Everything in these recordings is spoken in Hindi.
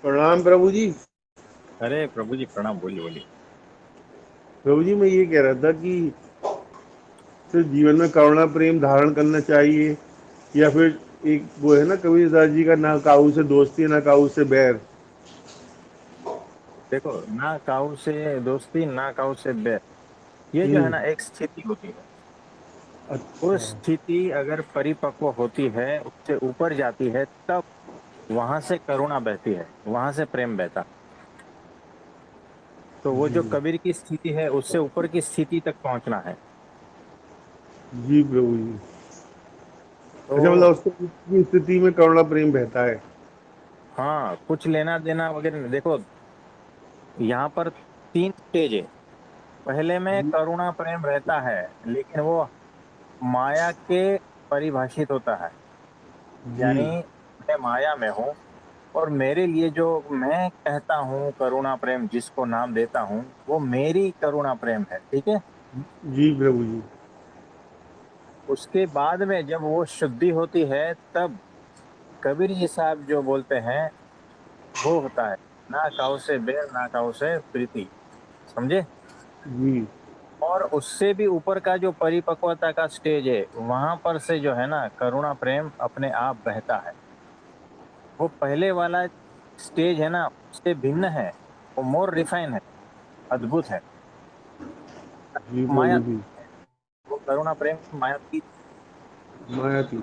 प्रणाम प्रभु जी। अरे प्रभु जी प्रणाम, बोलिए बोलिए। प्रभु जी, मैं ये कह रहा था कि सिर्फ जीवन में करुणा प्रेम धारण करना चाहिए, या फिर एक वो है ना कबीरदास जी का, ना काऊ से दोस्ती ना काऊ से बैर। देखो, ना काऊ से दोस्ती ना काऊ से बैर, ये जो है हम्म। ना एक स्थिति होती है। वो अच्छा। स्थिति अगर परिपक्व होती है, उससे ऊपर जाती है, तब वहां से करुणा बहती है, वहां से प्रेम बहता है। तो वो जो जी। कबीर की स्थिति है, उससे ऊपर की स्थिति तक पहुंचना है। जी प्रभु जी। अच्छा, मतलब तो उसकी स्थिति में करुणा प्रेम बहता है। हाँ, कुछ लेना देना वगैरह नहीं। देखो, यहाँ पर तीन स्टेज है। पहले में जी। करुणा प्रेम रहता है, लेकिन वो माया के परिभाषित होता है। जी। यानी मैं माया में हूँ, और मेरे लिए जो मैं कहता हूँ करुणा प्रेम, जिसको नाम देता हूँ, वो मेरी करुणा प्रेम है। ठीक है। जी प्रभु जी। उसके बाद में जब वो शुद्धि होती है, तब कबीर जी साहब जो बोलते हैं, वो होता है ना काऊ से बैर ना काऊ से प्रीति। समझे। जी। और उससे भी ऊपर का जो परिपक्वता का स्टेज है, वहां पर से जो है ना करुणा प्रेम अपने आप बहता है। वो पहले वाला स्टेज है ना, उससे भिन्न है। वो मोर रिफाइन है, अद्भुत है। जी माया, प्रभु जी। वो करुणा प्रेम माया की, मायाती।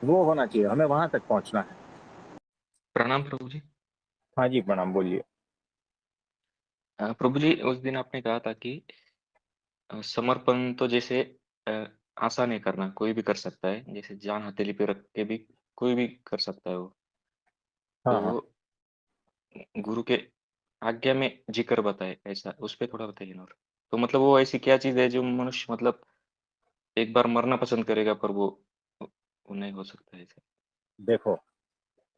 वो होना चाहिए। हमें वहां तक पहुंचना है। प्रणाम प्रभु जी। हाँ जी, प्रणाम, बोलिए। प्रभु जी, उस दिन आपने कहा था कि समर्पण तो जैसे अ, आसान है करना, कोई भी कर सकता है, जैसे जान हथेली पे रख के भी कोई भी कर सकता है वो। हाँ हाँ। तो गुरु के आज्ञा में जिक्र बताए, ऐसा उस पे थोड़ा बताइए ना। और तो मतलब वो ऐसी क्या चीज है जो मनुष्य मतलब एक बार मरना पसंद करेगा, पर वो नहीं हो सकता ऐसा। देखो,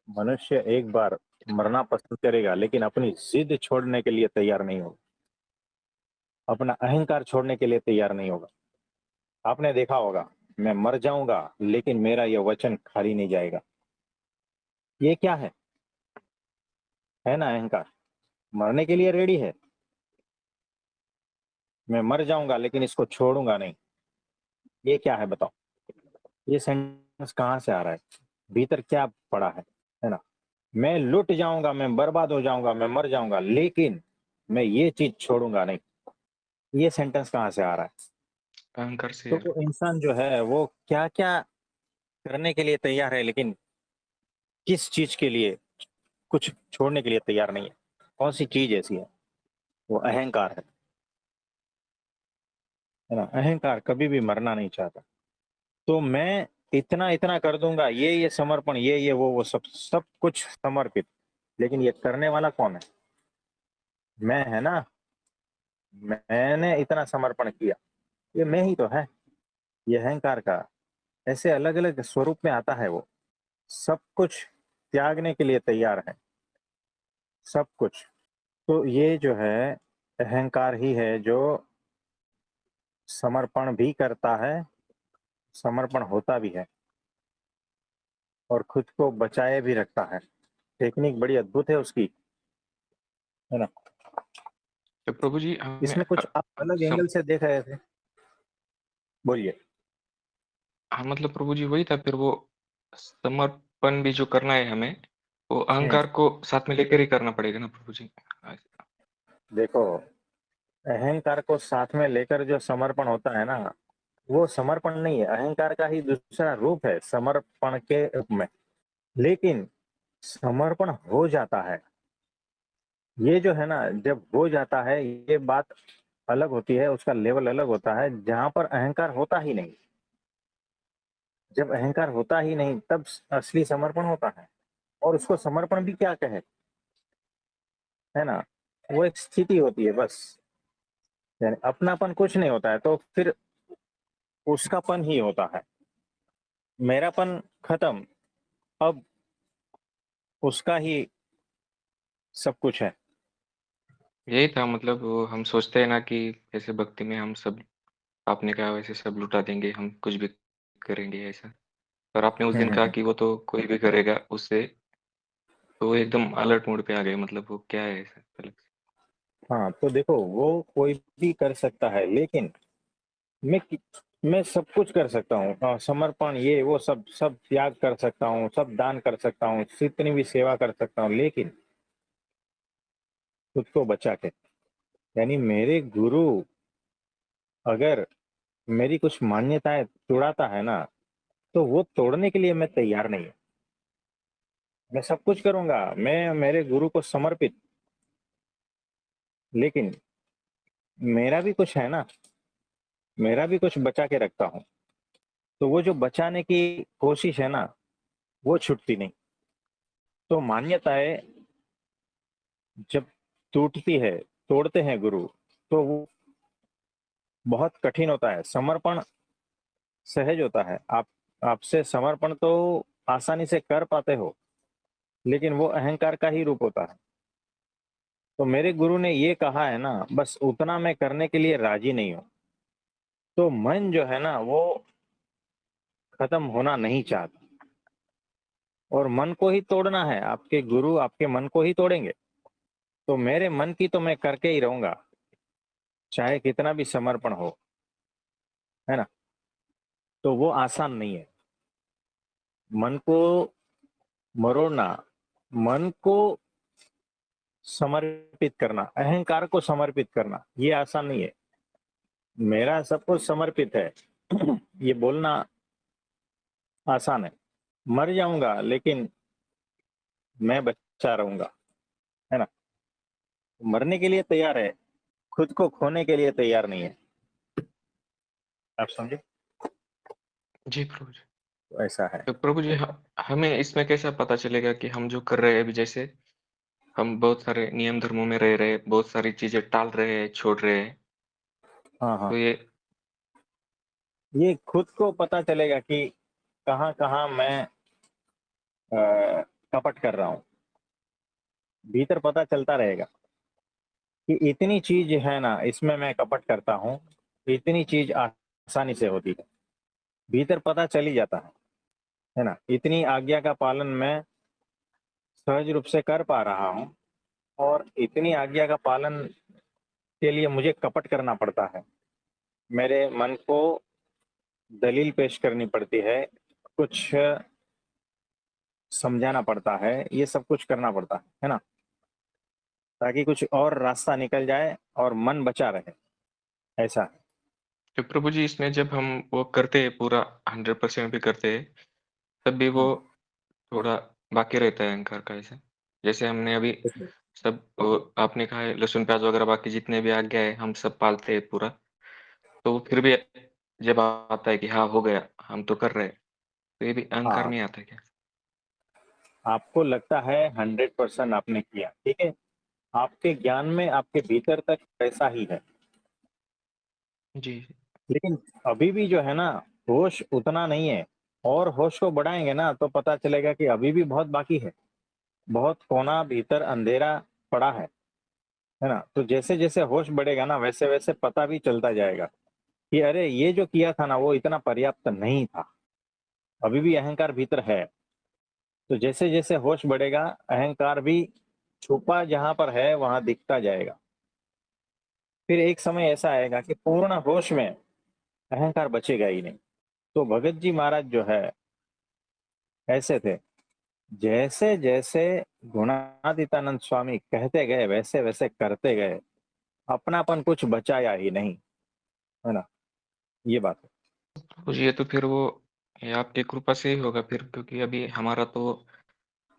मनुष्य एक बार मरना पसंद करेगा, लेकिन अपनी जिद छोड़ने के लिए तैयार नहीं होगा। अपना अहंकार छोड़ने के लिए तैयार नहीं होगा। आपने देखा होगा, मैं मर जाऊंगा लेकिन मेरा यह वचन खाली नहीं जाएगा। ये क्या है ना अहंकार। मरने के लिए रेडी है, मैं मर जाऊंगा लेकिन इसको छोड़ूंगा नहीं। ये क्या है बताओ। ये सेंटेंस कहाँ से आ रहा है, भीतर क्या पड़ा है ना। मैं लुट जाऊंगा, मैं बर्बाद हो जाऊंगा, मैं मर जाऊंगा, लेकिन मैं ये चीज छोड़ूंगा नहीं। ये सेंटेंस कहाँ से आ रहा है। अहंकार से तो है। वो इंसान जो है, वो क्या क्या करने के लिए तैयार है, लेकिन किस चीज के लिए कुछ छोड़ने के लिए तैयार नहीं है। कौन सी चीज ऐसी है, वो अहंकार है ना। अहंकार कभी भी मरना नहीं चाहता। तो मैं इतना इतना कर दूंगा, ये समर्पण, ये वो सब सब कुछ समर्पित, लेकिन ये करने वाला कौन है। मैं, है ना। मैंने इतना समर्पण किया, ये मैं ही तो है। ये अहंकार का ऐसे अलग अलग स्वरूप में आता है। वो सब कुछ त्यागने के लिए तैयार है, सब कुछ। तो ये जो है अहंकार ही है जो समर्पण भी करता है, समर्पण होता भी है, और खुद को बचाए भी रखता है। टेक्निक बड़ी अद्भुत है उसकी, है ना। तो प्रभु जी हमें इसमें कुछ आप अलग एंगल से देख रहे थे, बोलिए। हाँ, मतलब प्रभु जी वही था, फिर वो समर्पण भी जो करना है हमें, वो हम्म। अहंकार को साथ में लेकर ही करना पड़ेगा ना प्रभु जी। देखो, अहंकार को साथ में लेकर जो समर्पण होता है ना, वो समर्पण नहीं है, अहंकार का ही दूसरा रूप है समर्पण के रूप में। लेकिन समर्पण हो जाता है, ये जो है ना, जब हो जाता है, ये बात अलग होती है, उसका लेवल अलग होता है, जहां पर अहंकार होता ही नहीं। जब अहंकार होता ही नहीं, तब असली समर्पण होता है। और उसको समर्पण भी क्या कहे, है ना। वो एक स्थिति होती है बस। यानी अपनापन कुछ नहीं होता है, तो फिर उसकापन ही होता है। मेरापन खत्म, अब उसका ही सब कुछ है। यही था, मतलब वो हम सोचते हैं ना कि ऐसे भक्ति में हम सब, आपने कहा वैसे सब लुटा देंगे, हम कुछ भी करेंगे ऐसा। पर आपने उस दिन कहा हम्म। कि वो तो कोई भी करेगा, उससे तो वो एकदम अलर्ट मोड पे आ गए, मतलब वो क्या है ऐसा अलग से? हाँ, तो देखो वो कोई भी कर सकता है, लेकिन मैं कि मैं सब कुछ कर सकता हूँ, समर्पण ये वो सब सब त्याग कर सकता हूँ, सब दान कर सकता हूँ, जितनी भी सेवा कर सकता हूँ, लेकिन खुद को बचा के। यानी मेरे गुरु अगर मेरी कुछ मान्यताएँ तोड़ाता है ना, तो वो तोड़ने के लिए मैं तैयार नहीं हूँ। मैं सब कुछ करूँगा, मैं मेरे गुरु को समर्पित, लेकिन मेरा भी कुछ है ना, मेरा भी कुछ बचा के रखता हूँ। तो वो जो बचाने की कोशिश है ना, वो छूटती नहीं। तो मान्यताएँ जब टूटती है, तोड़ते हैं गुरु, तो वो बहुत कठिन होता है। समर्पण सहज होता है। आप आपसे समर्पण तो आसानी से कर पाते हो, लेकिन वो अहंकार का ही रूप होता है। तो मेरे गुरु ने ये कहा है ना, बस उतना मैं करने के लिए राजी नहीं हूँ। तो मन जो है ना, वो खत्म होना नहीं चाहता और मन को ही तोड़ना है। आपके गुरु आपके मन को ही तोड़ेंगे। तो मेरे मन की तो मैं करके ही रहूँगा, चाहे कितना भी समर्पण हो, है ना? तो वो आसान नहीं है। मन को मरोड़ना, मन को समर्पित करना, अहंकार को समर्पित करना, ये आसान नहीं है। मेरा सब कुछ समर्पित है, ये बोलना आसान है। मर जाऊँगा लेकिन मैं बचा रहूँगा, है ना? मरने के लिए तैयार है, खुद को खोने के लिए तैयार नहीं है। आप समझे? जी प्रभु जी। तो ऐसा है। तो प्रभु जी, हमें इसमें कैसा पता चलेगा कि हम जो कर रहे हैं अभी, जैसे हम बहुत सारे नियम धर्मों में रह रहे हैं, बहुत सारी चीज़ें टाल रहे हैं, छोड़ रहे हैं। हाँ, तो हाँ। ये ये खुद को पता चलेगा कि कहाँ-कहाँ मैं कपट कर रहा हूँ। भीतर पता चलता रहेगा कि इतनी चीज़ है ना, इसमें मैं कपट करता हूँ, इतनी चीज़ आसानी से होती है। भीतर पता चल ही जाता है ना? इतनी आज्ञा का पालन मैं सहज रूप से कर पा रहा हूँ और इतनी आज्ञा का पालन के लिए मुझे कपट करना पड़ता है। मेरे मन को दलील पेश करनी पड़ती है, कुछ समझाना पड़ता है, ये सब कुछ करना पड़ता है ना? ताकि कुछ और रास्ता निकल जाए और मन बचा रहे, ऐसा है। तो प्रभु जी, इसमें जब हम वो करते हैं पूरा 100% भी करते हैं, तब भी वो हुँ, थोड़ा बाकी रहता है अहंकार का ऐसा। जैसे हमने अभी देखिए सब आपने कहा है लहसुन, प्याज़ वगैरह बाकी जितने भी आज्ञा है हम सब पालते हैं पूरा। तो वो फिर भी जब आता है कि हाँ, हो गया, हम तो कर रहे हैं, तो ये भी अहंकार हाँ, नहीं आता क्या? आपको लगता है 100% आपने किया, ठीक है? आपके ज्ञान में आपके भीतर तक वैसा ही है। जी, लेकिन अभी भी जो है ना, होश उतना नहीं है और होश को बढ़ाएँगे ना तो पता चलेगा कि अभी भी बहुत बाकी है। बहुत कोना भीतर अंधेरा पड़ा है ना? तो जैसे-जैसे होश बढ़ेगा ना वैसे-वैसे पता भी चलता जाएगा कि अरे! ये जो किया था ना वो इतना पर्याप्त नहीं था। अभी भी अहंकार भीतर है। तो जैसे-जैसे होश बढ़ेगा अहंकार भी छुपा जहाँ पर है वहाँ दिखता जाएगा। फिर एक समय ऐसा आएगा कि पूर्ण होश में अहंकार बचेगा ही नहीं। तो भगत जी महाराज जो है ऐसे थे। जैसे-जैसे गुणातीतानंद स्वामी कहते गए वैसे-वैसे करते गए। अपनापन कुछ बचाया ही नहीं, है ना? ये बात है। प्रभु जी, ये तो फिर वो ये आपकी कृपा से ही होगा फिर, क्योंकि अभी हमारा तो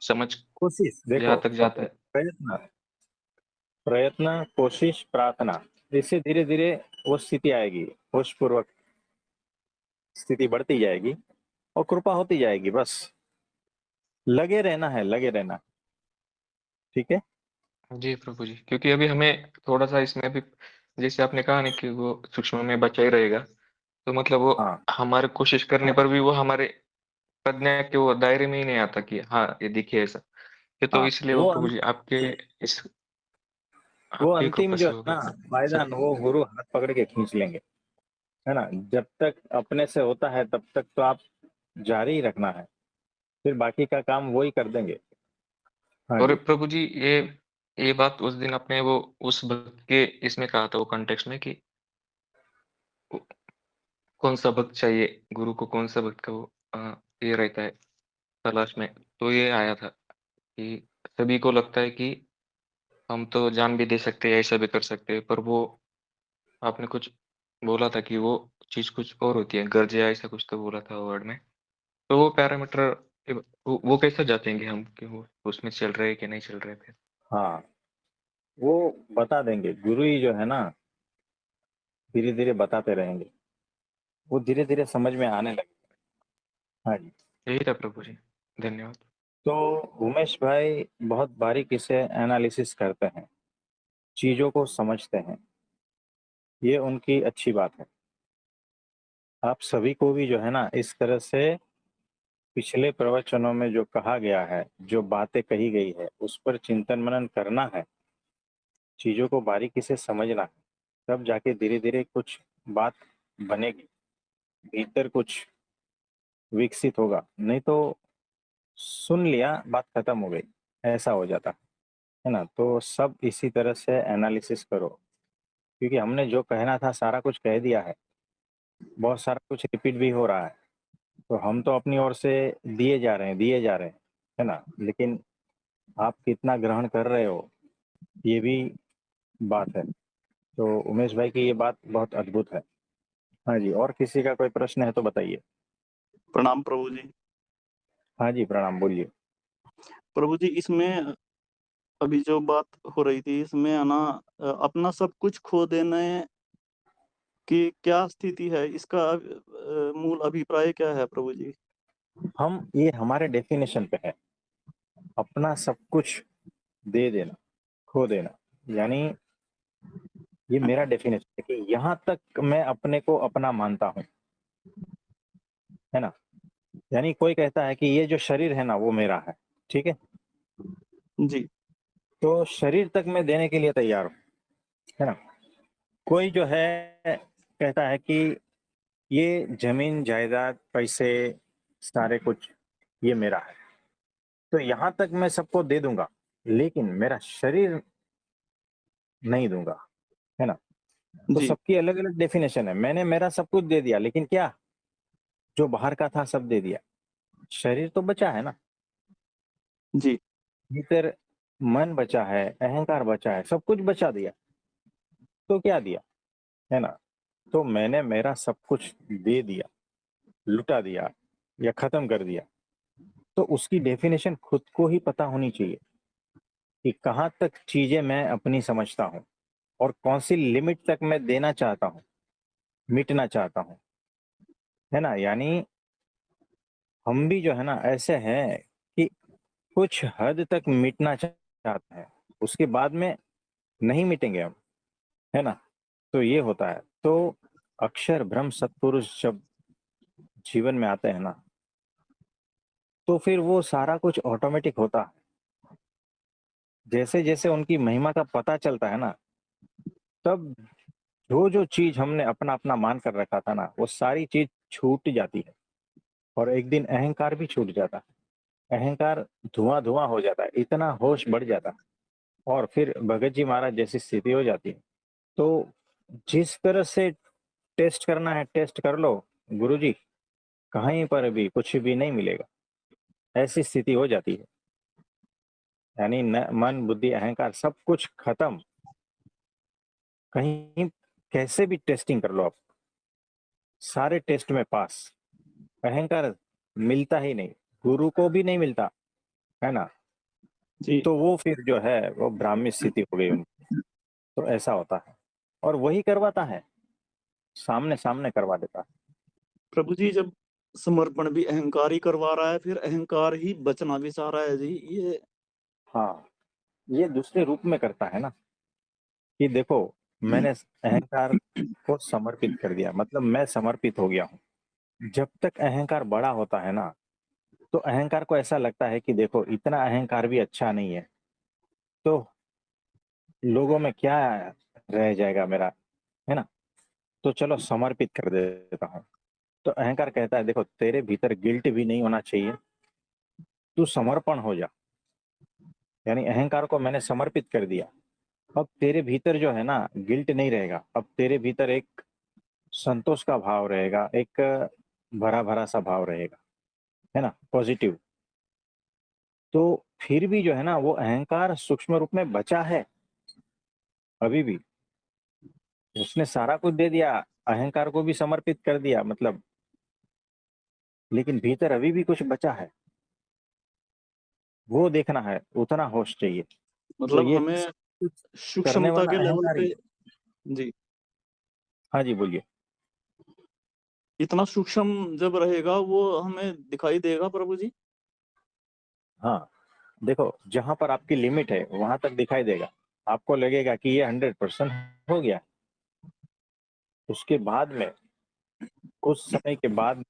समझ कोशिश देखो जहाँ तक जाता है। प्रयत्न प्रयत्न, कोशिश, प्रार्थना इससे धीरे-धीरे वो स्थिति आएगी, होशपूर्वक स्थिति बढ़ती जाएगी और कृपा होती जाएगी बस। लगे रहना है, लगे रहना, ठीक है? जी, प्रभु जी, क्योंकि अभी हमें थोड़ा-सा इसमें भी जैसे आपने कहा ना कि वो सूक्ष्म में बचा ही रहेगा, तो मतलब वो हाँ, हमारी कोशिश करने पर भी वो हमारे प्रज्ञा के वो दायरे में ही नहीं आता कि हाँ, ये दिखे ऐसा। ये तो हाँ, इसलिए वो वो प्रभु जी आपके इस वो आपकी अंतिम कृपा जो से है हो ना गया। पायदान सब वो गुरु हाथ पकड़ के खींच लेंगे, है ना? जब तक अपने से होता है तब तक तो आप जारी ही रखना है, फिर बाकी का काम वो ही कर देंगे, हाँ और जी। प्रभु जी ये बात उस दिन आपने वो उस भक्त के इसमें कहा था वो कॉन्टेक्स्ट में कि को कौन-सा भक्त चाहिए, गुरु को कौन-सा भक्त का वो ये रहता है तलाश में। तो ये आया था कि सभी को लगता है कि हम तो जान भी दे सकते हैं, ऐसा भी कर सकते हैं, पर वो आपने कुछ बोला था कि वो चीज़ कुछ और होती है, गर्जिया ऐसा कुछ तो बोला था वर्ड में। तो वो पैरामीटर वो कैसे जाँचेंगे हम कि वो उसमें चल रहे हैं कि नहीं चल रहे फिर? हाँ, वो बता देंगे। गुरु ही जो है ना, धीरे-धीरे बताते रहेंगे। वो धीरे-धीरे समझ में आने लगे। हाँ जी। यही था प्रभु जी। धन्यवाद। तो उमेश भाई बहुत बारीकी से एनालिसिस करते हैं, चीज़ों को समझते हैं। ये उनकी अच्छी बात है। आप सभी को भी जो है ना इस तरह से पिछले प्रवचनों में जो कहा गया है, जो बातें कही गई है, उस पर चिंतन मनन करना है, चीज़ों को बारीकी से समझना है। तब जाके धीरे-धीरे कुछ बात बनेगी, भीतर कुछ विकसित होगा। नहीं तो सुन लिया, बात खत्म हो गई, ऐसा हो जाता है ना? तो सब इसी तरह से एनालिसिस करो, क्योंकि हमने जो कहना था सारा कुछ कह दिया है, बहुत सारा कुछ रिपीट भी हो रहा है। तो हम तो अपनी ओर से दिए जा रहे हैं, है ना? लेकिन आप कितना ग्रहण कर रहे हो, ये भी बात है। तो उमेश भाई की ये बात बहुत अद्भुत है। हाँ जी, और किसी का कोई प्रश्न है तो बताइए। प्रणाम प्रभु जी। हाँ जी, प्रणाम, बोलिए। प्रभु जी, इसमें अभी जो बात हो रही थी, इसमें है ना अपना सब कुछ खो देने की क्या स्थिति है? इसका मूल अभिप्राय क्या है प्रभु जी? ये हमारे डेफिनेशन पे है, अपना सब कुछ दे देना, खो देना। यानी ये मेरा डेफिनेशन है कि यहाँ तक मैं अपने को अपना मानता हूँ, है ना? यानी कोई कहता है कि ये जो शरीर है ना वो मेरा है, ठीक है? जी, तो शरीर तक मैं देने के लिए तैयार हूँ, है ना? कोई जो है कहता है कि ये ज़मीन, जायदाद, पैसे, सारे कुछ ये मेरा है। तो यहाँ तक मैं सबको दे दूँगा, लेकिन मेरा शरीर नहीं दूँगा, है ना? तो जी, सबकी अलग-अलग डेफिनेशन है। मैंने मेरा सब कुछ दे दिया, लेकिन क्या? जो बाहर का था सब दे दिया। शरीर तो बचा है ना, जी, भीतर मन बचा है, अहंकार बचा है, सब कुछ बचा दिया। तो क्या दिया, है ना? तो मैंने मेरा सब कुछ दे दिया, लुटा दिया या खत्म कर दिया। तो उसकी डेफिनेशन खुद को ही पता होनी चाहिए कि कहाँ तक चीज़ें मैं अपनी समझता हूँ और कौन-सी लिमिट तक मैं देना चाहता हूँ, मिटना चाहता हूँ, है ना? यानी हम भी जो है ना ऐसे हैं कि कुछ हद तक मिटना चाहते हैं, उसके बाद में नहीं मिटेंगे हम, है ना? तो ये होता है। तो अक्षर ब्रह्म सत्पुरुष जब जीवन में आते हैं ना, तो फिर वो सारा कुछ ऑटोमेटिक होता है। जैसे-जैसे उनकी महिमा का पता चलता है ना, तब जो-जो चीज़ हमने अपना-अपना मान कर रखा था ना, वो सारी चीज़ छूट जाती है और एक दिन अहंकार भी छूट जाता है। अहंकार धुआँ-धुआँ हो जाता है, इतना होश बढ़ जाता है और फिर भगत जी महाराज जैसी स्थिति हो जाती है। तो जिस तरह से टेस्ट करना है, टेस्ट कर लो गुरुजी, कहीं पर भी कुछ भी नहीं मिलेगा। ऐसी स्थिति हो जाती है। यानी न मन, बुद्धि, अहंकार सब कुछ खत्म। कहीं कैसे भी टेस्टिंग कर लो आप, सारे टेस्ट में पास। अहंकार मिलता ही नहीं, गुरु को भी नहीं मिलता, है ना? जी। तो वो फिर जो है वो ब्राह्मी स्थिति हो गई उनकी। तो ऐसा होता है और वही करवाता है, सामने-सामने करवा देता है। प्रभु जी, जब समर्पण भी अहंकार ही करवा रहा है, फिर अहंकार ही बचना भी चाह रहा है जी। ये हाँ, ये दूसरे रूप में करता है ना कि देखो मैंने अहंकार को समर्पित कर दिया, मतलब मैं समर्पित हो गया हूँ। जब तक अहंकार बड़ा होता है ना, तो अहंकार को ऐसा लगता है कि देखो इतना अहंकार भी अच्छा नहीं है, तो लोगों में क्या रह जाएगा मेरा, है ना? तो चलो समर्पित कर देता हूँ। तो अहंकार कहता है देखो तेरे भीतर गिल्ट भी नहीं होना चाहिए, तू समर्पण हो जा, यानी अहंकार को मैंने समर्पित कर दिया। अब तेरे भीतर जो है ना गिल्ट नहीं रहेगा, अब तेरे भीतर एक संतोष का भाव रहेगा, एक भरा भरा सा भाव रहेगा, है ना, पॉजिटिव। तो फिर भी जो है ना वो अहंकार सूक्ष्म रूप में बचा है अभी भी। उसने सारा कुछ दे दिया, अहंकार को भी समर्पित कर दिया मतलब, लेकिन भीतर अभी भी कुछ बचा है, वो देखना है, उतना होश चाहिए। तो मतलब ये हमें करने सूक्ष्मता वाला के लेवल अहंकार पे, ही। जी, हाँ जी, बोलिए। इतना सूक्ष्म जब रहेगा वो हमें दिखाई देगा प्रभु जी। हाँ, देखो जहां पर आपकी लिमिट है वहां तक दिखाई देगा, आपको लगेगा कि ये 100% हो गया। उसके बाद में कुछ समय के बाद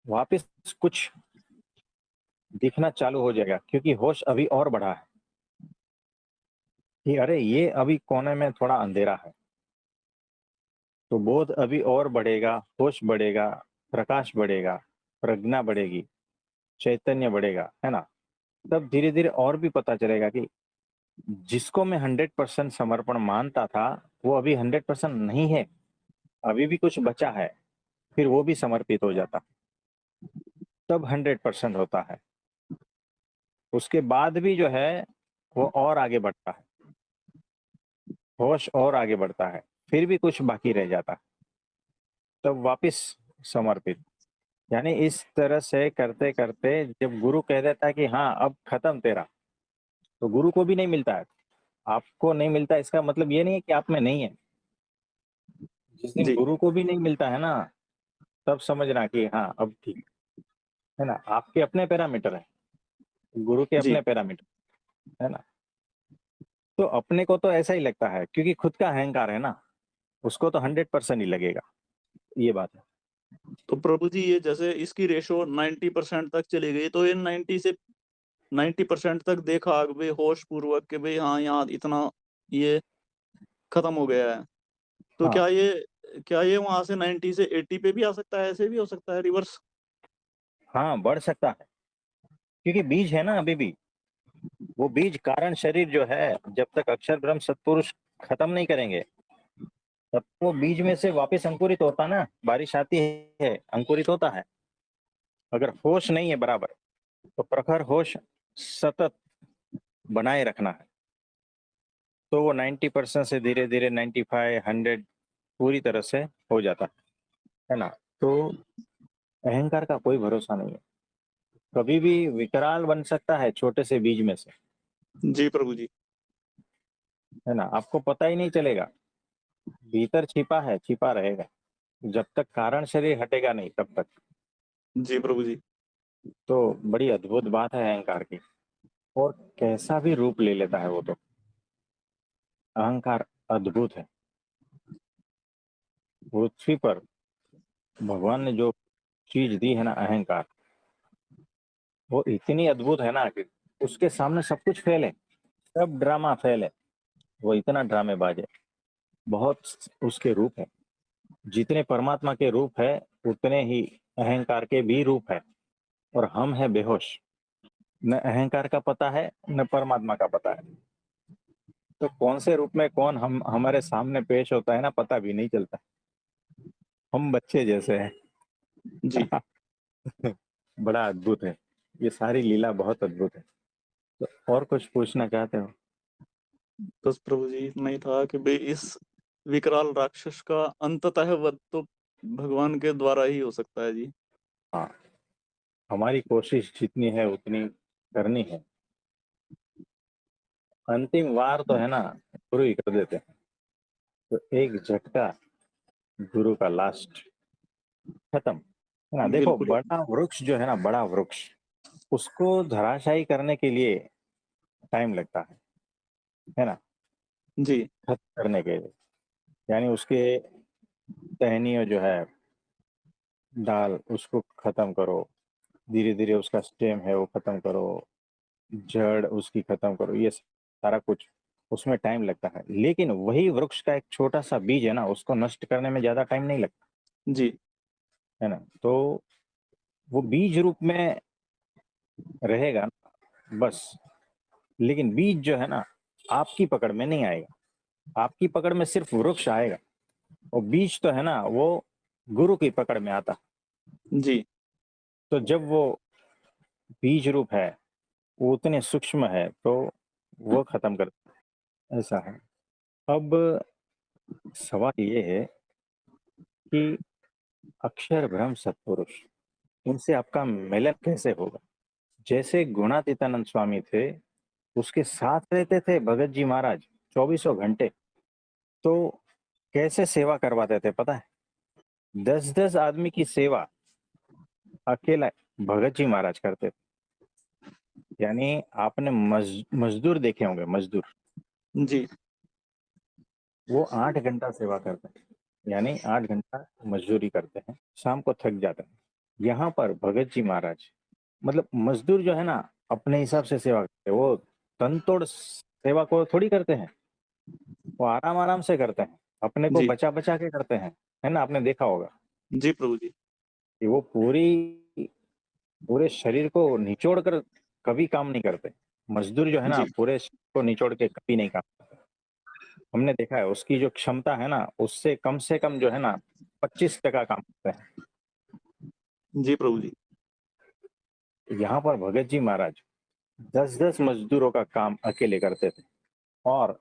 वापस कुछ दिखना चालू हो जाएगा, क्योंकि होश अभी और बढ़ा है कि अरे ये अभी कोने में थोड़ा अंधेरा है, तो बोध अभी और बढ़ेगा, होश बढ़ेगा, प्रकाश बढ़ेगा, प्रज्ञा बढ़ेगी, चैतन्य बढ़ेगा, है ना। तब धीरे धीरे और भी पता चलेगा कि जिसको मैं 100% समर्पण मानता था वो अभी 100% नहीं है, अभी भी कुछ बचा है, फिर वो भी समर्पित हो जाता, तब 100% होता है। उसके बाद भी जो है वो और आगे बढ़ता है, होश और आगे बढ़ता है, फिर भी कुछ बाकी रह जाता है, तब वापस समर्पित। यानी इस तरह से करते करते जब गुरु कह देता है कि हाँ अब खत्म तेरा, तो गुरु को भी नहीं मिलता है, आपको नहीं मिलता, इसका मतलब ये नहीं है कि आप में नहीं है। जिस दिन जी, गुरु को भी नहीं मिलता है ना, तब समझना कि हाँ अब ठीक है ना, आपके अपने पैरामीटर है, गुरु के जी, अपने पैरामीटर, है ना। तो अपने को तो ऐसा ही लगता है क्योंकि खुद का अहंकार है ना, उसको तो 100% ही लगेगा, ये बात है। तो प्रभु जी ये जैसे इसकी रेशो 90% तक चली गई, तो ये 90% तक देखा भाई होश पूर्वक के भाई हाँ यहाँ इतना ये खत्म हो गया है, तो हाँ क्या ये वहां से 90 से 80 पे भी आ सकता है, ऐसे भी हो सकता है रिवर्स? हाँ, बढ़ सकता है, क्योंकि बीज है ना अभी भी, वो बीज कारण शरीर जो है, जब तक अक्षर ब्रह्म सत्पुरुष खत्म नहीं करेंगे तब वो बीज में से वापस अंकुरित होता ना, बारिश आती है अंकुरित होता है। अगर होश नहीं है बराबर, तो प्रखर होश सतत बनाए रखना है, तो वो 90% से धीरे धीरे 95 100 पूरी तरह से हो जाता है ना। तो अहंकार का कोई भरोसा नहीं है, कभी भी विकराल बन सकता है छोटे से बीज में से, जी प्रभु जी। है ना, आपको पता ही नहीं चलेगा, भीतर छिपा है, छिपा रहेगा, जब तक कारण शरीर हटेगा नहीं तब तक। जी प्रभु जी। तो बड़ी अद्भुत बात है अहंकार की, और कैसा भी रूप ले लेता है वो तो, अहंकार अद्भुत है। पृथ्वी पर भगवान ने जो चीज दी है ना अहंकार, वो इतनी अद्भुत है ना कि उसके सामने सब कुछ फेल है, सब ड्रामा फेल है, वो इतना ड्रामेबाज है। बहुत उसके रूप है, जितने परमात्मा के रूप है उतने ही अहंकार के भी रूप है, और हम है बेहोश, न अहंकार का पता है न परमात्मा का पता है, तो कौन से रूप में कौन हम हमारे सामने पेश होता है ना पता भी नहीं चलता, हम बच्चे जैसे हैं। जी, बड़ा अद्भुत है, ये सारी लीला बहुत अद्भुत है। तो और कुछ पूछना चाहते हो? बस प्रभु जी इतना ही था कि भाई इस विकराल राक्षस का अंततः वध तो भगवान के द्वारा ही हो सकता है जी। हाँ, हमारी कोशिश जितनी है उतनी करनी है, अंतिम वार तो है ना गुरु ही कर देते हैं, तो एक झटका गुरु का लास्ट, खत्म, है ना। देखो बिल्कुल। बड़ा वृक्ष जो है ना, बड़ा वृक्ष, उसको धराशायी करने के लिए टाइम लगता है ना, जी, खत्म करने के लिए। यानी उसके टहनियों जो है, डाल, उसको खत्म करो, धीरे धीरे उसका स्टेम है वो खत्म करो, जड़ उसकी खत्म करो, ये सारा कुछ उसमें टाइम लगता है। लेकिन वही वृक्ष का एक छोटा सा बीज है ना, उसको नष्ट करने में ज्यादा टाइम नहीं लगता, जी, है ना। तो वो बीज रूप में रहेगा ना, बस लेकिन बीज जो है ना आपकी पकड़ में नहीं आएगा, आपकी पकड़ में सिर्फ वृक्ष आएगा, और बीज तो है ना वो गुरु की पकड़ में आता। जी, तो जब वो बीज रूप है वो उतने सूक्ष्म है तो वो खत्म कर, ऐसा है। अब सवाल ये है कि अक्षर ब्रह्म सत्पुरुष, इनसे आपका मिलन कैसे होगा? जैसे गुणातीतानंद स्वामी थे, उसके साथ रहते थे भगत जी महाराज 2400 घंटे, तो कैसे सेवा करवाते थे पता है? 10-10 आदमी की सेवा अकेला भगत जी महाराज करते थे। यानी आपने मजदूर देखे होंगे, मजदूर, जी, वो 8 घंटा सेवा करते हैं, यानी 8 घंटा मजदूरी करते हैं, शाम को थक जाते हैं। यहाँ पर भगत जी महाराज, मतलब मजदूर जो है ना अपने हिसाब से सेवा करते हैं, वो तनतोड़ सेवा को थोड़ी करते हैं, वो आराम आराम से करते हैं, अपने को जी, बचा बचा के करते हैं, है ना? आपने देखा होगा जी प्रभु जी। कि वो पूरे शरीर को निचोड़ कर कभी काम नहीं करते। मजदूर जो है ना जी, पूरे शरीर को निचोड़ के कभी नहीं काम करते। हमने देखा है उसकी जो क्षमता है ना उससे कम जो है ना 25% काम करते हैं। जी प्रभु जी। यहाँ पर भगत जी महाराज 10-10 मजदूरों का काम अकेले करते थे, और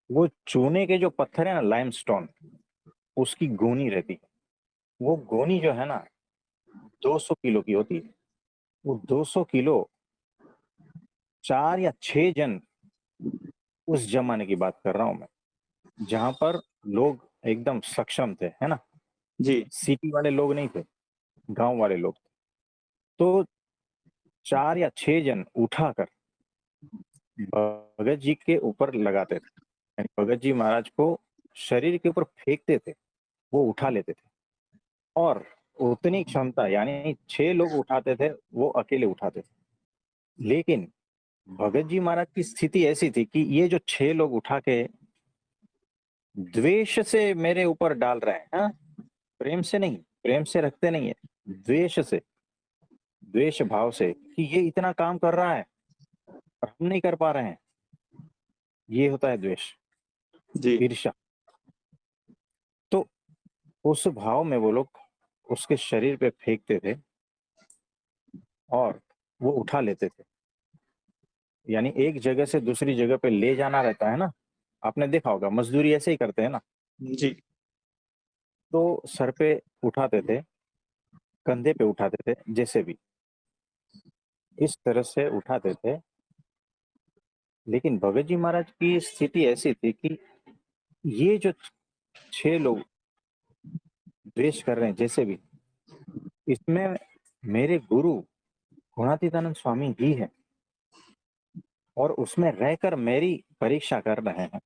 वो चूने के जो पत्थर है ना लाइमस्टोन, उसकी गोनी रहती है, वो गोनी जो है ना 200 किलो की होती है। वो 200 किलो 4 या 6 जन, उस जमाने की बात कर रहा हूं मैं, जहां पर लोग एकदम सक्षम थे, है ना? जी, सिटी वाले लोग नहीं थे, गांव वाले लोग थे। तो 4 या 6 जन उठाकर भगत जी के ऊपर लगाते थे, यानी भगत जी महाराज को शरीर के ऊपर फेंकते थे, वो उठा लेते थे। और उतनी क्षमता, यानी 6 लोग उठाते थे, वो अकेले उठाते थे। लेकिन भगत जी महाराज की स्थिति ऐसी थी कि ये जो 6 लोग उठा के द्वेष से मेरे ऊपर डाल रहे हैं, हाँ? प्रेम से नहीं, प्रेम से रखते नहीं है, द्वेष से, द्वेष भाव से कि ये इतना काम कर रहा है और हम नहीं कर पा रहे हैं, ये होता है द्वेष, जी, ईर्ष्या। तो उस भाव में वो लोग उसके शरीर पे फेंकते थे और वो उठा लेते थे। यानी एक जगह से दूसरी जगह पे ले जाना रहता है ना, आपने देखा होगा मजदूरी ऐसे ही करते हैं ना। जी, तो सर पे उठाते थे, कंधे पे उठाते थे, जैसे भी इस तरह से उठाते थे। लेकिन भगत जी महाराज की स्थिति ऐसी थी कि ये जो 6 लोग द्वेष कर रहे हैं जैसे भी, इसमें मेरे गुरु गुणातीतानंद स्वामी ही है, और उसमें रहकर मेरी परीक्षा कर रहे हैं,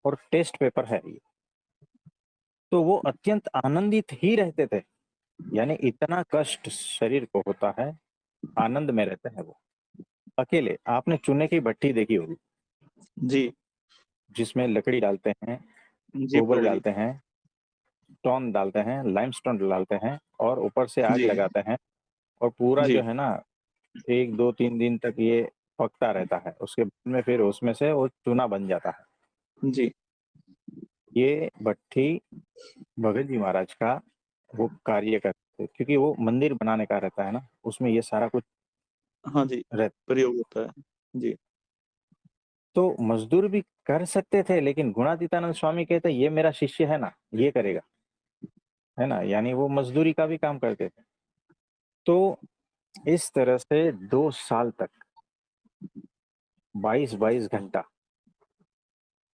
और टेस्ट पेपर है ये। तो वो अत्यंत आनंदित ही रहते थे, यानी इतना कष्ट शरीर को होता है, आनंद में रहते हैं वो अकेले। आपने चूने की भट्टी देखी होगी, जी, जिसमें लकड़ी डालते हैं, जी गोबर प्रभु जी। डालते हैं, स्टोन डालते हैं, लाइमस्टोन डालते हैं, और ऊपर से आग जी, लगाते हैं, और पूरा जो जी, है ना 1 2 3 दिन तक ये पकता रहता है। उसके बाद में फिर उसमें से वो चूना बन जाता है। जी, ये भट्टी भगत जी महाराज का वो कार्य करते, क्योंकि वो मंदिर बनाने का रहता है ना, उसमें ये सारा कुछ हाँ जी, रहता। प्रयोग होता है। जी, तो मजदूर भी कर सकते थे, लेकिन गुणातीतानंद स्वामी कहते ये मेरा शिष्य है ना, ये करेगा, है ना? यानी वो मजदूरी का भी काम करते थे। तो इस तरह से 2 साल तक 22-22 घंटा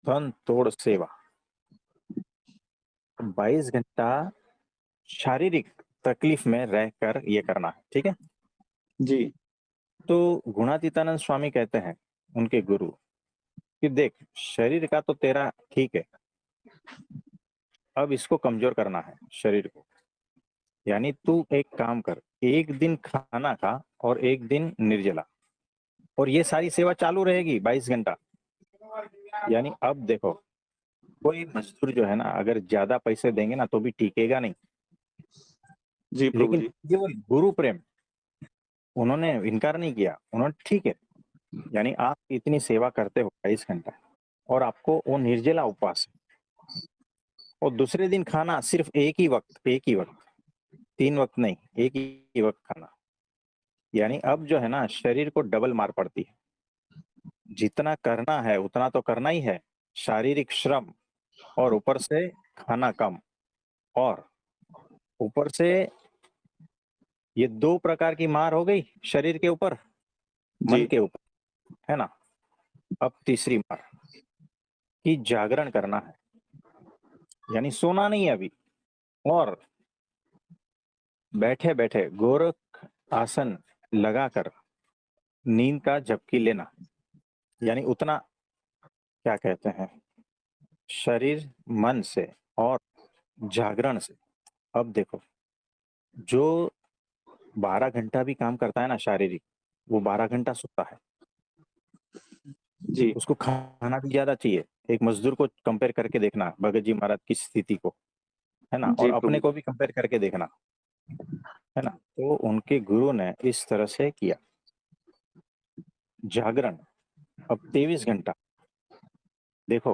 तन तोड़ सेवा, 22 घंटा शारीरिक तकलीफ में रहकर ये करना है, ठीक है? जी, तो गुणातीतानंद स्वामी कहते हैं उनके गुरु कि देख, शरीर का तो तेरा ठीक है, अब इसको कमजोर करना है शरीर को। यानी तू एक काम कर, एक दिन खाना खा और एक दिन निर्जला, और ये सारी सेवा चालू रहेगी 22 घंटा। यानी अब देखो, कोई मजदूर जो है ना अगर ज्यादा पैसे देंगे ना तो भी टिकेगा नहीं, जी प्रभु लेकिन जी। केवल गुरु प्रेम, उन्होंने इनकार नहीं किया, उन्होंने ठीक है यानी आप इतनी सेवा करते हो 22 घंटा और आपको वो निर्जला उपवास है, और दूसरे दिन खाना सिर्फ एक ही वक्त, 3 वक्त नहीं, एक ही वक्त खाना। यानी अब जो है ना, शरीर को डबल मार पड़ती है। जितना करना है उतना तो करना ही है, शारीरिक श्रम, और ऊपर से खाना कम, और ऊपर से ये 2 प्रकार की मार हो गई, शरीर के ऊपर, मन जी, के ऊपर, है ना। अब तीसरी मार कि जागरण करना है, यानी सोना नहीं है अभी, और बैठे बैठे गोरख आसन लगाकर नींद का झपकी लेना, यानी उतना, क्या कहते हैं, शरीर मन से और जागरण से। अब देखो, जो 12 घंटा भी काम करता है ना शारीरिक, वो 12 घंटा सोता है, जी, उसको खाना भी ज्यादा चाहिए। एक मजदूर को कंपेयर करके देखना भगत जी महाराज की स्थिति को, है ना, जी और अपने प्रभु। को भी कंपेयर करके देखना, है ना। तो उनके गुरु ने इस तरह से किया जागरण। अब 23 घंटा देखो,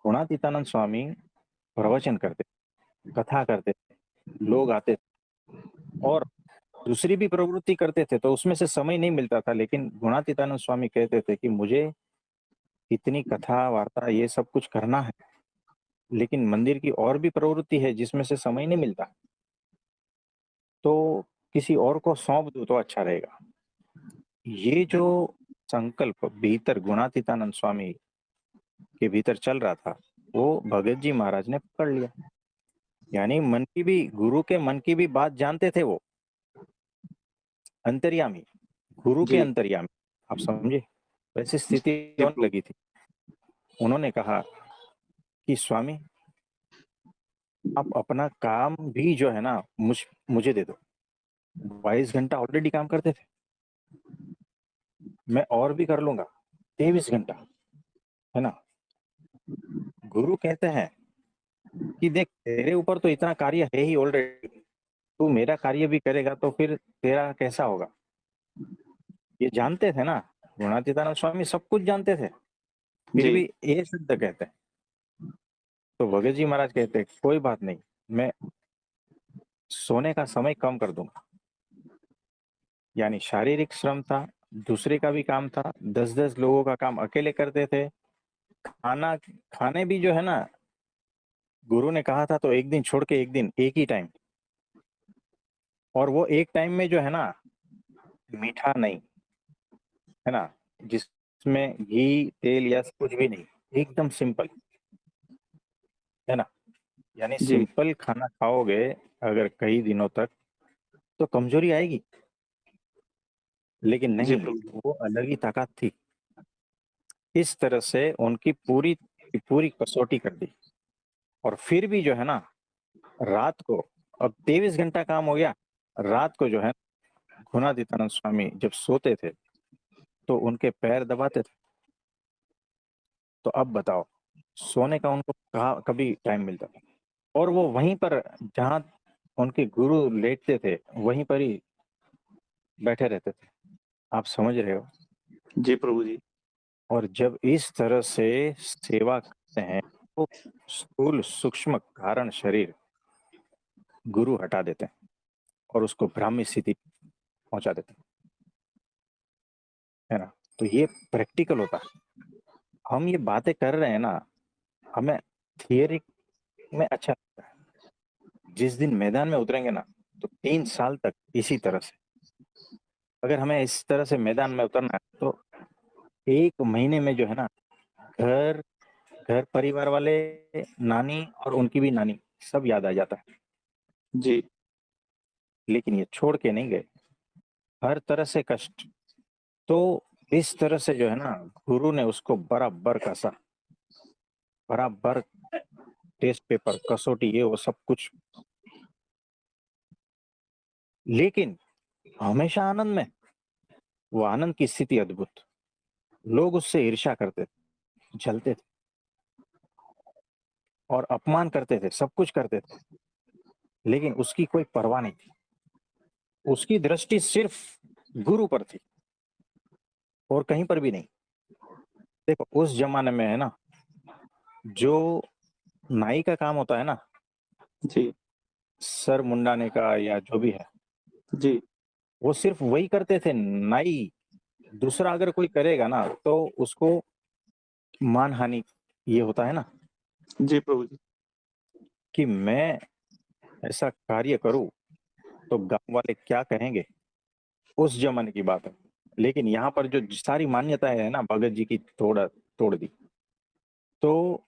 गुणातीतानंद स्वामी प्रवचन करते, कथा करते, लोग आते, और दूसरी भी प्रवृत्ति करते थे, तो उसमें से समय नहीं मिलता था। लेकिन गुणातीतानंद स्वामी कहते थे कि मुझे इतनी कथा वार्ता ये सब कुछ करना है, लेकिन मंदिर की और भी प्रवृत्ति है जिसमें से समय नहीं मिलता, तो किसी और को सौंप दूं तो अच्छा रहेगा। ये जो संकल्प भीतर गुणातीतानंद स्वामी के भीतर चल रहा था, वो भगत जी महाराज ने पकड़ लिया। यानी मन की भी, गुरु के मन की भी बात जानते थे वो, अंतर्यामी, गुरु के जी, अंतर्यामी, आप समझे, वैसी स्थिति जी होने प्रभु। लगी थी। उन्होंने कहा कि स्वामी, आप अपना काम भी जो है ना मुझे दे दो। 22 घंटा ऑलरेडी काम करते थे, मैं और भी कर लूंगा 23 घंटा, है ना। गुरु कहते हैं कि देख, तेरे ऊपर तो इतना कार्य है ही ऑलरेडी, तू मेरा कार्य भी करेगा तो फिर तेरा कैसा होगा। ये जानते थे ना, गुणातीतानंद स्वामी सब कुछ जानते थे, फिर जी, भी ये शब्द कहते हैं। तो भगत जी महाराज कहते हैं कोई बात नहीं, मैं सोने का समय कम कर दूंगा। यानी शारीरिक श्रम था, दूसरे का भी काम था, 10-10 लोगों का काम अकेले करते थे। खाना खाने भी जो है ना, गुरु ने कहा था तो एक दिन छोड़ के एक दिन एक ही टाइम, और वो एक टाइम में जो है ना, मीठा नहीं, है ना, जिसमें घी तेल या कुछ भी नहीं, एकदम सिंपल, है ना। यानी जी, सिंपल खाना खाओगे अगर कई दिनों तक, तो कमजोरी आएगी, लेकिन जी नहीं, प्रभु। वो अलग ही ताकत थी। इस तरह से उनकी पूरी पूरी कसौटी कर दी, और फिर भी जो है ना, रात को, अब 23 घंटा काम हो गया, रात को जो है, गुणातीतानंद स्वामी जब सोते थे तो उनके पैर दबाते थे। तो अब बताओ, सोने का उनको कहाँ कभी टाइम मिलता था। और वो वहीं पर, जहां उनके गुरु लेटते थे, वहीं पर ही बैठे रहते थे, आप समझ रहे हो। जी प्रभु जी। और जब इस तरह से सेवा करते हैं, तो स्थूल सूक्ष्म कारण शरीर गुरु हटा देते हैं और उसको ब्राह्मी स्थिति पहुंचा देते हैं, है ना। तो ये प्रैक्टिकल होता है। हम ये बातें कर रहे हैं ना, हमें थियरी में अच्छा लगता है, जिस दिन मैदान में उतरेंगे ना, तो 3 साल तक इसी तरह से, अगर हमें इस तरह से मैदान में उतरना है, तो 1 महीने में जो है ना, घर घर परिवार वाले, नानी और उनकी भी नानी, सब याद आ जाता है। जी, लेकिन ये छोड़ के नहीं गए, हर तरह से कष्ट। तो इस तरह से जो है ना, गुरु ने उसको बराबर कसा, बराबर टेस्ट पेपर, कसौटी, ये वो सब कुछ, लेकिन हमेशा आनंद में। वो आनंद की स्थिति अद्भुत, लोग उससे ईर्ष्या करते थे, जलते थे, और अपमान करते थे, सब कुछ करते थे, लेकिन उसकी कोई परवाह नहीं थी। उसकी दृष्टि सिर्फ गुरु पर थी, और कहीं पर भी नहीं। देखो उस जमाने में है ना, जो नाई का काम होता है ना, जी, सर मुंडाने का या जो भी है, जी, वो सिर्फ वही करते थे नाई। दूसरा अगर कोई करेगा ना तो उसको मानहानि ये होता है ना, जी प्रभु जी। कि मैं ऐसा कार्य करूं तो गांव वाले क्या कहेंगे, उस जमाने की बात है। लेकिन यहाँ पर जो सारी मान्यताएं है ना, भगत जी की तोड़ तोड़ दी। तो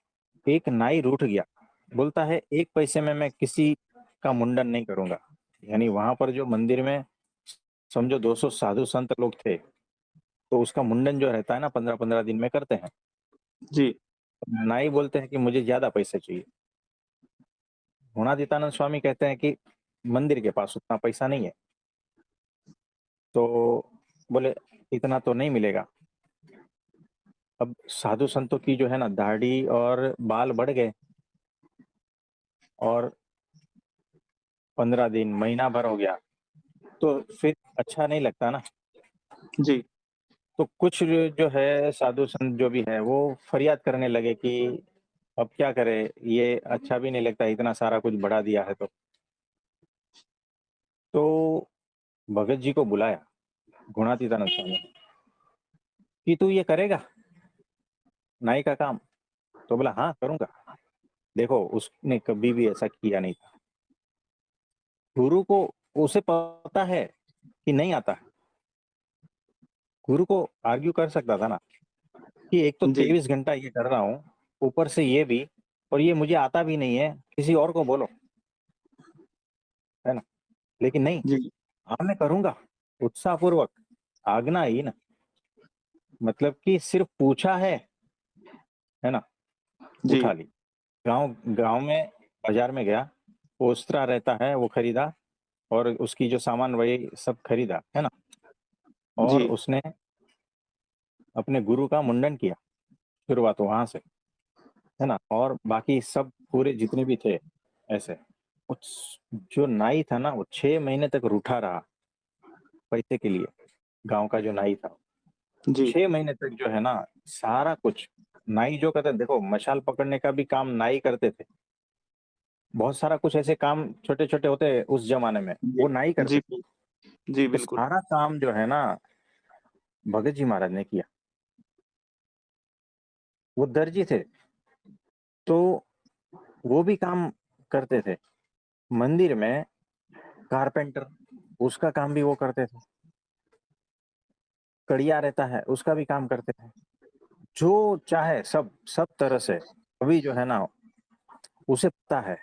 एक नाई रूठ गया, बोलता है 1 पैसे में मैं किसी का मुंडन नहीं करूंगा। यानी वहां पर जो मंदिर में समझो 200 साधु संत लोग थे, तो उसका मुंडन जो रहता है ना 15-15 दिन में करते हैं। जी, नाई बोलते हैं कि मुझे ज्यादा पैसे चाहिए। गुणातीतानंद स्वामी कहते हैं कि मंदिर के पास उतना पैसा नहीं है, तो बोले इतना तो नहीं मिलेगा। अब साधु संतों की जो है ना दाढ़ी और बाल बढ़ गए, और 15 दिन महीना भर हो गया, तो फिर अच्छा नहीं लगता ना। जी, तो कुछ जो है साधु संत जो भी है वो फरियाद करने लगे कि अब क्या करे, ये अच्छा भी नहीं लगता, इतना सारा कुछ बढ़ा दिया है। तो भगत जी को बुलाया गुणातीतानंद स्वामी ने, कि तू ये करेगा नाई का काम? तो बोला हाँ करूंगा। देखो उसने कभी भी ऐसा किया नहीं था। गुरु को, उसे पता है कि नहीं आता है, गुरु को आर्ग्यू कर सकता था ना कि एक तो जी, 23 घंटा ये कर रहा हूँ, ऊपर से ये भी, और ये मुझे आता भी नहीं है, किसी और को बोलो, है ना। लेकिन नहीं, जी, हाँ मैं करूंगा, उत्साहपूर्वक आज्ञा ही ना, मतलब कि सिर्फ पूछा है ना, जी, उठा ली। गांव गांव में बाजार में गया, ओस्त्रा रहता है वो खरीदा, और उसकी जो सामान वही सब खरीदा, है ना। और जी, उसने अपने गुरु का मुंडन किया, शुरुआत वहां से, है ना। और बाकी सब पूरे जितने भी थे ऐसे, जो नाई था ना वो 6 महीने तक रूठा रहा पैसे के लिए। गांव का जो नाई था, जी, 6 महीने तक जो है ना सारा कुछ नाई जो करते, देखो मशाल पकड़ने का भी काम नाई करते थे। बहुत सारा कुछ ऐसे काम छोटे छोटे होते हैं उस जमाने में, जी, वो नाई करते जी, थे। जी, तो बिल्कुल। सारा काम जो है ना भगत जी महाराज ने किया। वो दर्जी थे, तो वो भी काम करते थे। मंदिर में कारपेंटर, उसका काम भी वो करते थे। कड़िया रहता है, उसका भी काम करते थे। जो चाहे सब सब तरह से। अभी जो है ना, उसे पता है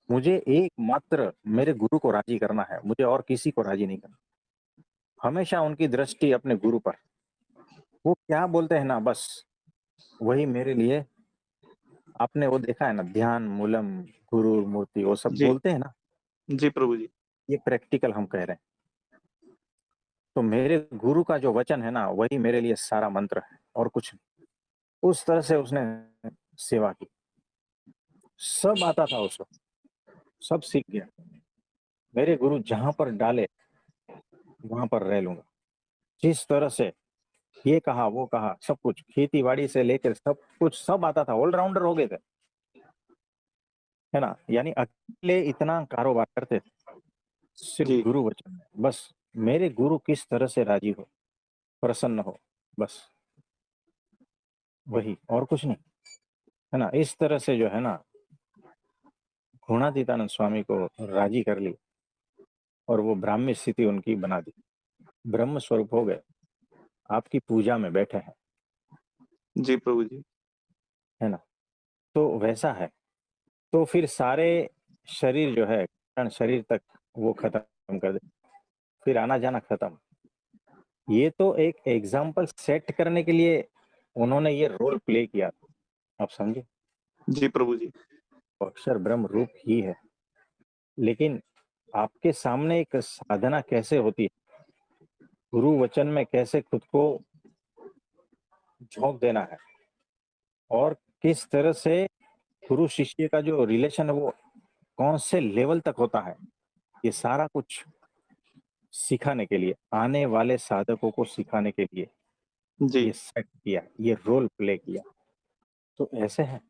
मुझे एकमात्र मेरे गुरु को राजी करना है, मुझे और किसी को राजी नहीं करना। हमेशा उनकी दृष्टि अपने गुरु पर, वो क्या बोलते हैं ना बस वही मेरे लिए। आपने वो देखा है ना, ध्यान मूलम गुरु मूर्ति, वो सब जी, बोलते हैं ना, जी प्रभु जी। ये प्रैक्टिकल हम कह रहे हैं। तो मेरे गुरु का जो वचन है ना वही मेरे लिए सारा मंत्र है, और कुछ नहीं। उस तरह से उसने सेवा की, सब आता था उसको, सब सीख गया। मेरे गुरु जहां पर डाले वहां पर रह लूंगा। जिस तरह से ये कहा वो कहा, सब कुछ खेती बाड़ी से लेकर सब कुछ सब आता था, ऑलराउंडर हो गए थे, है ना। यानी अकेले इतना कारोबार करते थे, सिर्फ जी, गुरु वचन में। बस मेरे गुरु किस तरह से राजी हो, प्रसन्न हो, बस वही, और कुछ नहीं, है ना। इस तरह से जो है ना गुणातीतानंद स्वामी को राजी कर ली, और वो ब्राह्मी स्थिति उनकी बना दी, ब्रह्म स्वरूप हो गए, आपकी पूजा में बैठे हैं, जी प्रभु जी। है ना। तो वैसा है। तो फिर सारे शरीर जो है, कारण शरीर तक वो खत्म कर दे, फिर आना जाना खत्म। ये तो एक एग्जाम्पल सेट करने के लिए उन्होंने ये रोल प्ले किया, आप समझे। जी प्रभु जी। अक्षर ब्रह्म रूप ही है, लेकिन आपके सामने एक साधना कैसे होती है, गुरु वचन में कैसे खुद को झोंक देना है, और किस तरह से गुरु शिष्य का जो रिलेशन है वो कौन से लेवल तक होता है, ये सारा कुछ सिखाने के लिए, आने वाले साधकों को सिखाने के लिए जी, ये सेट किया, ये रोल प्ले किया, तो ऐसे है।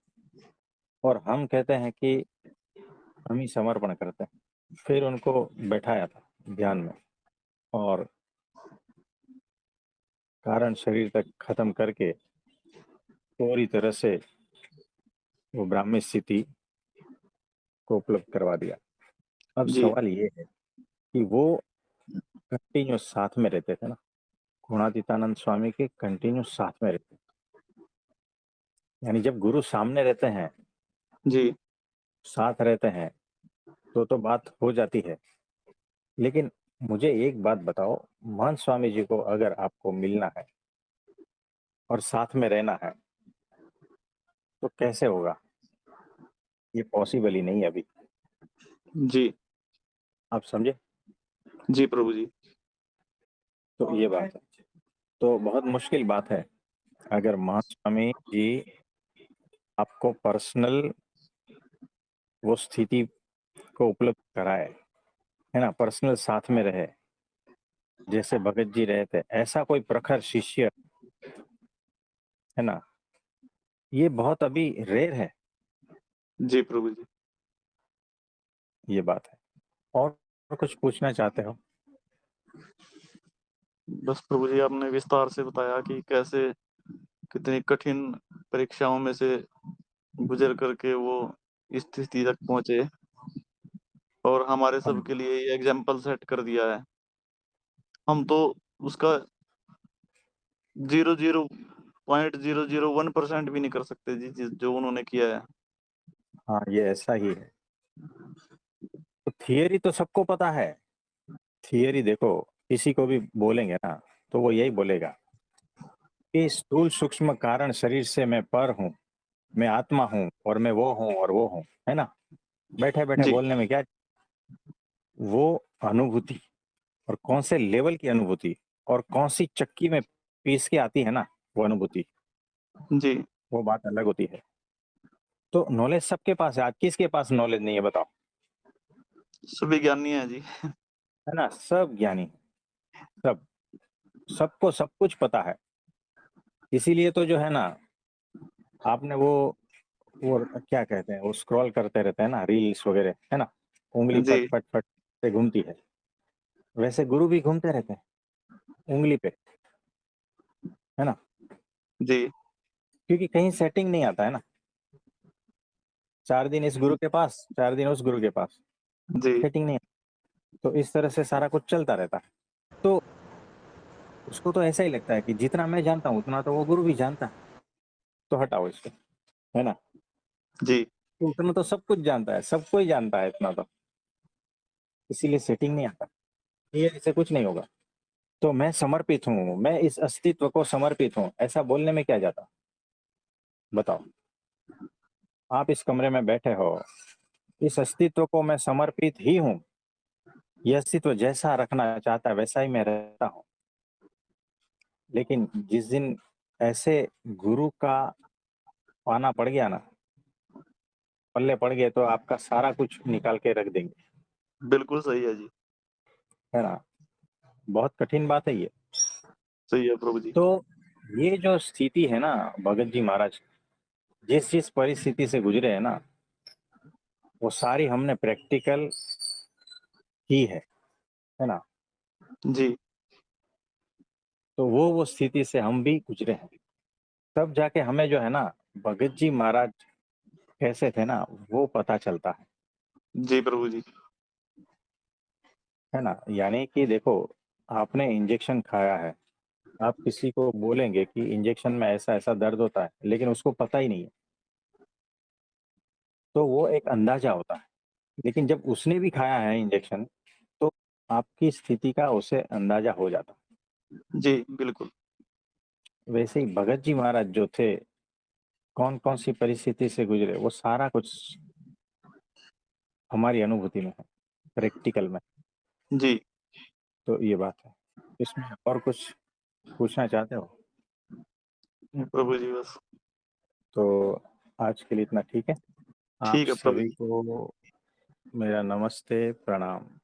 और हम कहते हैं कि हम ही समर्पण करते हैं। फिर उनको बैठाया था ध्यान में और कारण शरीर तक खत्म करके पूरी तरह से वो ब्राह्मी स्थिति को उपलब्ध करवा दिया। अब जी, सवाल ये है कि वो कंटिन्यू साथ में रहते थे ना, गुणातीतानंद स्वामी के कंटिन्यू साथ में रहते, यानी जब गुरु सामने रहते हैं, जी, साथ रहते हैं, तो बात हो जाती है। लेकिन मुझे एक बात बताओ, महंत स्वामी जी को अगर आपको मिलना है और साथ में रहना है तो कैसे होगा? ये पॉसिबल ही नहीं है अभी। जी, आप समझे? जी प्रभु जी। तो ये बात है, तो बहुत मुश्किल बात है। अगर महंत स्वामी जी आपको पर्सनल वो स्थिति को उपलब्ध कराए, है ना, पर्सनल साथ में रहे, जैसे भगत जी रहे थे, ऐसा कोई प्रखर शिष्य, है ना, ये बहुत अभी रेयर है। जी प्रभु जी। ये बात है। और कुछ पूछना चाहते हो? बस प्रभु जी आपने विस्तार से बताया कि कैसे कितनी कठिन परीक्षाओं में से गुजर करके वो इस स्थिति तक पहुंचे और हमारे हाँ सब जी। के लिए ये एग्जाम्पल सेट कर दिया है। हम तो उसका 0.001% भी नहीं कर सकते जी जो उन्होंने किया है। हाँ, ये ऐसा ही है। तो थियरी तो सबको पता है। थियरी देखो, किसी को भी बोलेंगे ना तो वो यही बोलेगा कि स्थूल सूक्ष्म कारण शरीर से मैं पर हूँ, मैं आत्मा हूँ और मैं वो हूँ और वो हूँ, है ना। बैठे बैठे जी, बोलने में क्या, वो अनुभूति और कौन से लेवल की अनुभूति और कौन सी चक्की में पीस के आती है ना वो अनुभूति, जी, वो बात अलग होती है। तो नॉलेज सबके पास है, आज किसके पास नॉलेज नहीं है बताओ? सभी ज्ञानी है जी। है ना, सब ज्ञानी, सब, सबको सब कुछ पता है। इसीलिए तो जो है ना, आपने वो क्या कहते हैं, वो स्क्रॉल करते रहते हैं ना, रील्स वगैरह, है ना, उंगली जी, फट फट फट से घूमती है, वैसे गुरु भी घूमते रहते हैं उंगली पे, है ना, जी, क्योंकि कहीं सेटिंग नहीं आता है ना। 4 दिन इस गुरु के पास, 4 दिन उस गुरु के पास, जी, सेटिंग नहीं आता। तो इस तरह से सारा कुछ चलता रहता है। तो उसको तो ऐसा ही लगता है कि जितना मैं जानता हूँ उतना तो वो गुरु भी जानता है, तो हटाओ इसको, है ना। जी, तो उतना तो सब कुछ जानता है, सब कोई जानता है इतना तो, इसीलिए सेटिंग नहीं आता, ये इससे कुछ नहीं होगा। तो मैं समर्पित हूँ, मैं इस अस्तित्व को समर्पित हूँ, ऐसा बोलने में क्या जाता, बताओ? आप इस कमरे में बैठे हो, इस अस्तित्व को मैं समर्पित ही हूँ, यह अस्तित्व जैसा रखना चाहता है वैसा ही मैं रहता हूँ। लेकिन जिस दिन ऐसे गुरु का पाना पड़ गया ना, पल्ले पड़ गए, तो आपका सारा कुछ निकाल के रख देंगे, बिल्कुल सही है जी। है ना। बहुत कठिन बात है ये। सही है प्रभु जी। तो ये जो स्थिति है ना, भगत जी महाराज जिस जिस परिस्थिति से गुजरे हैं ना, वो सारी हमने प्रैक्टिकल की है ना। जी, तो वो स्थिति से हम भी गुजरे हैं, तब जाके हमें जो है ना, भगत जी महाराज कैसे थे ना, वो पता चलता जी प्रभु जी। है ना। यानी कि देखो, आपने इंजेक्शन खाया है, आप किसी को बोलेंगे कि इंजेक्शन में ऐसा ऐसा दर्द होता है, लेकिन उसको पता ही नहीं है, तो वो एक अंदाजा होता है। लेकिन जब उसने भी खाया है इंजेक्शन, तो आपकी स्थिति का उसे अंदाजा हो जाता। जी, बिल्कुल। वैसे ही भगत जी महाराज जो थे, कौन कौन सी परिस्थिति से गुजरे, वो सारा कुछ हमारी अनुभूति में है, प्रैक्टिकल में। जी, तो ये बात है। इसमें और कुछ पूछना चाहते हो? प्रभु जी बस। तो आज के लिए इतना ठीक है। आप ठीक है प्रभु सभी जी। को मेरा नमस्ते, प्रणाम।